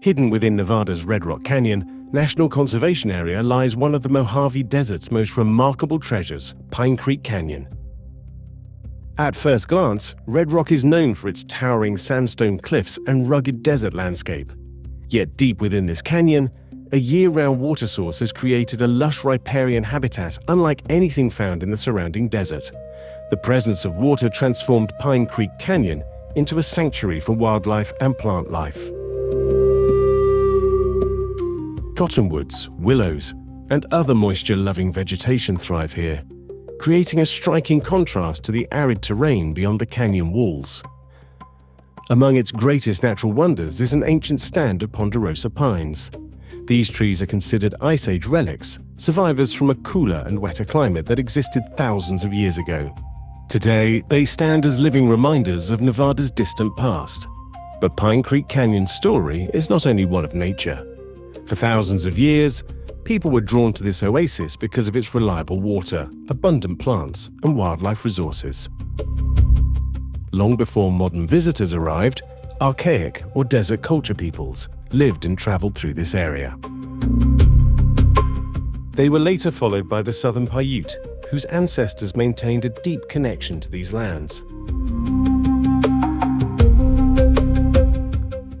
Hidden within Nevada's Red Rock Canyon National Conservation Area lies one of the Mojave Desert's most remarkable treasures, Pine Creek Canyon. At first glance, Red Rock is known for its towering sandstone cliffs and rugged desert landscape. Yet deep within this canyon, a year-round water source has created a lush riparian habitat unlike anything found in the surrounding desert. The presence of water transformed Pine Creek Canyon into a sanctuary for wildlife and plant life. Cottonwoods, willows, and other moisture-loving vegetation thrive here, creating a striking contrast to the arid terrain beyond the canyon walls. Among its greatest natural wonders is an ancient stand of ponderosa pines. These trees are considered Ice Age relics, survivors from a cooler and wetter climate that existed thousands of years ago. Today, they stand as living reminders of Nevada's distant past. But Pine Creek Canyon's story is not only one of nature. For thousands of years, people were drawn to this oasis because of its reliable water, abundant plants, and wildlife resources. Long before modern visitors arrived, archaic or desert culture peoples lived and traveled through this area. They were later followed by the Southern Paiute, whose ancestors maintained a deep connection to these lands.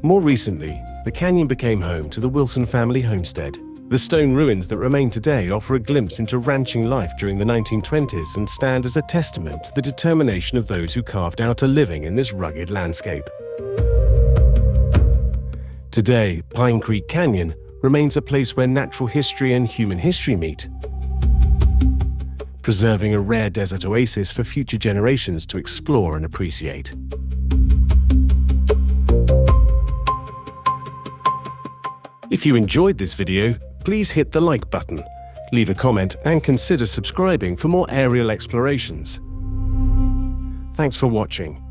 More recently, the canyon became home to the Wilson family homestead. The stone ruins that remain today offer a glimpse into ranching life during the 1920s and stand as a testament to the determination of those who carved out a living in this rugged landscape. Today, Pine Creek Canyon remains a place where natural history and human history meet, preserving a rare desert oasis for future generations to explore and appreciate. If you enjoyed this video, please hit the like button, leave a comment, and consider subscribing for more aerial explorations. Thanks for watching.